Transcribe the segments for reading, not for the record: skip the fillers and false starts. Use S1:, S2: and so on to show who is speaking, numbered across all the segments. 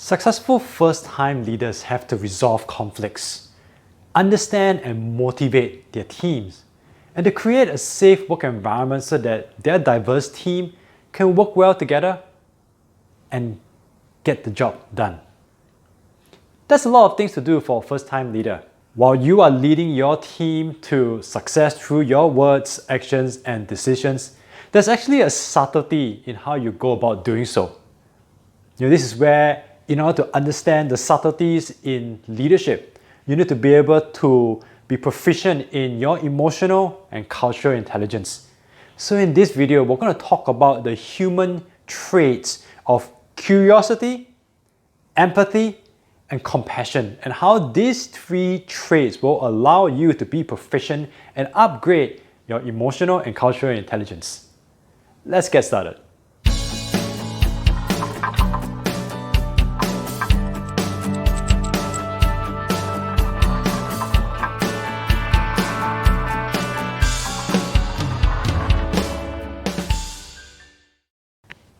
S1: Successful first-time leaders have to resolve conflicts, understand and motivate their teams, and to create a safe work environment so that their diverse team can work well together and get the job done. That's a lot of things to do for a first-time leader. While you are leading your team to success through your words, actions, and decisions, there's actually a subtlety in how you go about doing so. This is where, in order to understand the subtleties in leadership, you need to be able to be proficient in your emotional and cultural intelligence. So in this video, we're going to talk about the human traits of curiosity, empathy, and compassion, and how these three traits will allow you to be proficient and upgrade your emotional and cultural intelligence. Let's get started.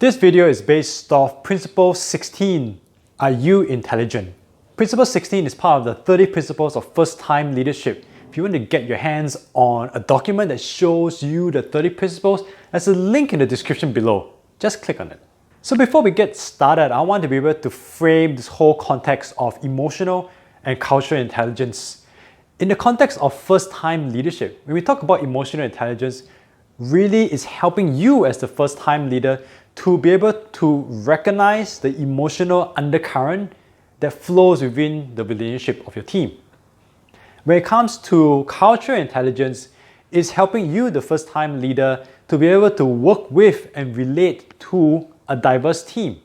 S1: This video is based off Principle 16, Are You Intelligent? Principle 16 is part of the 30 Principles of First-Time Leadership. If you want to get your hands on a document that shows you the 30 principles, there's a link in the description below. Just click on it. So before we get started, I want to be able to frame this whole context of emotional and cultural intelligence. In the context of first-time leadership, when we talk about emotional intelligence, really is helping you as the first-time leader to be able to recognize the emotional undercurrent that flows within the relationship of your team. When it comes to cultural intelligence, it's helping you, the first-time leader, to be able to work with and relate to a diverse team.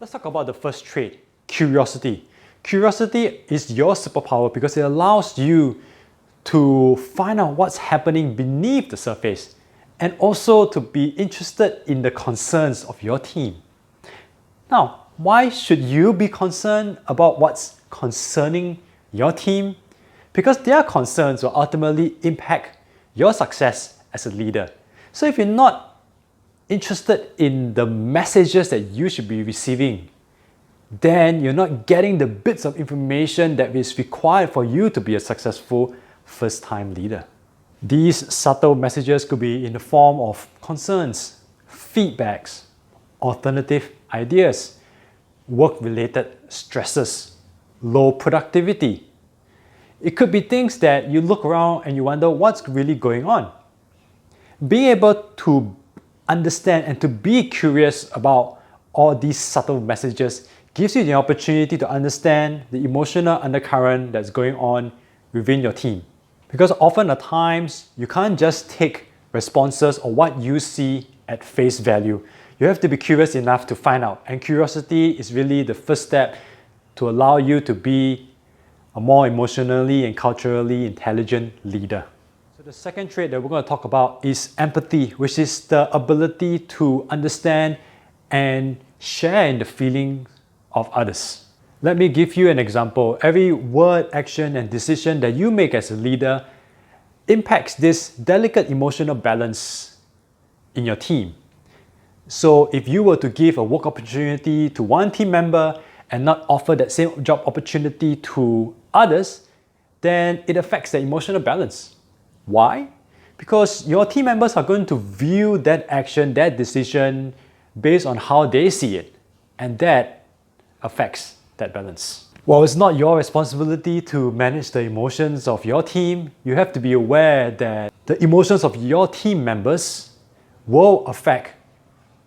S1: Let's talk about the first trait, curiosity. Curiosity is your superpower because it allows you to find out what's happening beneath the surface, and also to be interested in the concerns of your team. Now, why should you be concerned about what's concerning your team? Because their concerns will ultimately impact your success as a leader. So if you're not interested in the messages that you should be receiving, then you're not getting the bits of information that is required for you to be a successful first-time leader. These subtle messages could be in the form of concerns, feedbacks, alternative ideas, work-related stresses, low productivity. It could be things that you look around and you wonder what's really going on. Being able to understand and to be curious about all these subtle messages gives you the opportunity to understand the emotional undercurrent that's going on within your team. Because often at times, you can't just take responses or what you see at face value. You have to be curious enough to find out. And curiosity is really the first step to allow you to be a more emotionally and culturally intelligent leader. So the second trait that we're going to talk about is empathy, which is the ability to understand and share in the feelings of others. Let me give you an example. Every word, action, and decision that you make as a leader impacts this delicate emotional balance in your team. So if you were to give a work opportunity to one team member and not offer that same job opportunity to others, then it affects the emotional balance. Why? Because your team members are going to view that action, that decision, based on how they see it, and that affects that balance. While it's not your responsibility to manage the emotions of your team, you have to be aware that the emotions of your team members will affect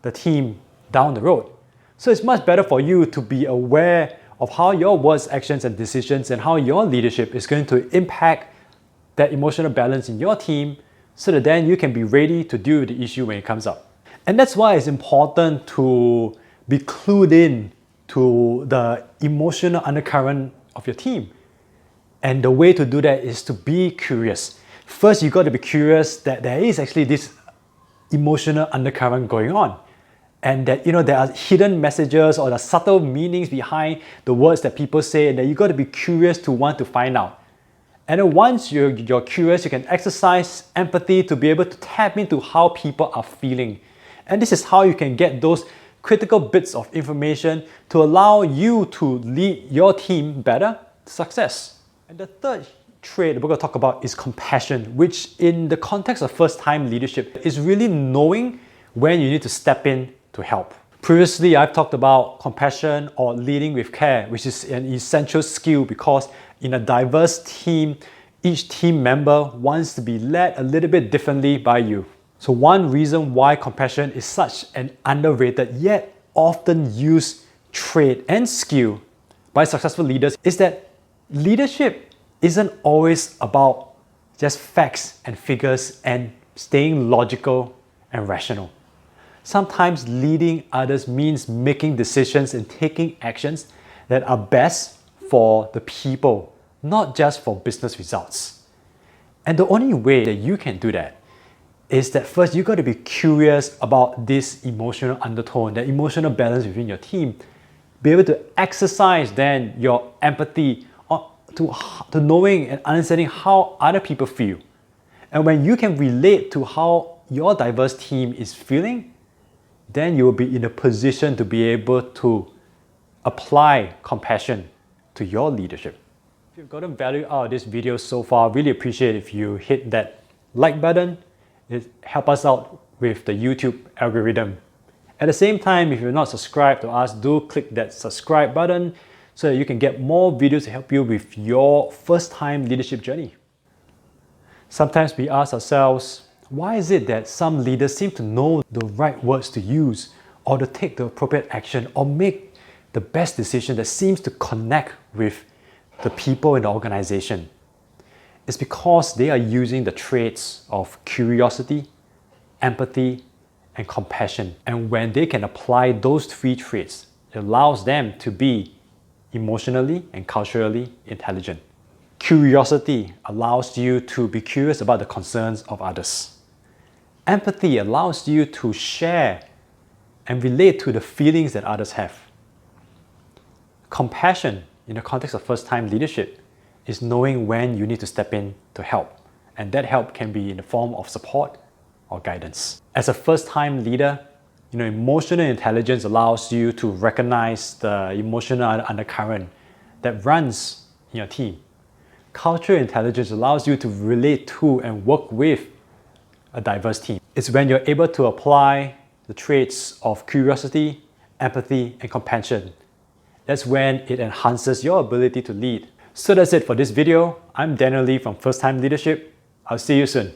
S1: the team down the road. So it's much better for you to be aware of how your words, actions, and decisions and how your leadership is going to impact that emotional balance in your team so that then you can be ready to deal with the issue when it comes up. And that's why it's important to be clued in to the emotional undercurrent of your team. And the way to do that is to be curious. First, you got to be curious that there is actually this emotional undercurrent going on. And that there are hidden messages or the subtle meanings behind the words that people say, and that you got to be curious to want to find out. And then once you're curious, you can exercise empathy to be able to tap into how people are feeling. And this is how you can get those critical bits of information to allow you to lead your team better to success. And the third trait that we're going to talk about is compassion, which in the context of first-time leadership is really knowing when you need to step in to help. Previously, I've talked about compassion or leading with care, which is an essential skill because in a diverse team, each team member wants to be led a little bit differently by you. So one reason why compassion is such an underrated yet often used trait and skill by successful leaders is that leadership isn't always about just facts and figures and staying logical and rational. Sometimes leading others means making decisions and taking actions that are best for the people, not just for business results. And the only way that you can do that is that first you got to be curious about this emotional undertone, that emotional balance within your team. Be able to exercise then your empathy to knowing and understanding how other people feel. And when you can relate to how your diverse team is feeling, then you will be in a position to be able to apply compassion to your leadership. If you've gotten value out of this video so far, really appreciate if you hit that like button. It helps us out with the YouTube algorithm. At the same time, if you're not subscribed to us, do click that subscribe button so that you can get more videos to help you with your first-time leadership journey. Sometimes we ask ourselves, why is it that some leaders seem to know the right words to use or to take the appropriate action or make the best decision that seems to connect with the people in the organization? It's because they are using the traits of curiosity, empathy, and compassion. And when they can apply those three traits, it allows them to be emotionally and culturally intelligent. Curiosity allows you to be curious about the concerns of others. Empathy allows you to share and relate to the feelings that others have. Compassion, in the context of first-time leadership, is knowing when you need to step in to help. And that help can be in the form of support or guidance. As a first-time leader, emotional intelligence allows you to recognize the emotional undercurrent that runs in your team. Cultural intelligence allows you to relate to and work with a diverse team. It's when you're able to apply the traits of curiosity, empathy, and compassion. That's when it enhances your ability to lead. So that's it for this video. I'm Daniel Lee from First Time Leadership. I'll see you soon.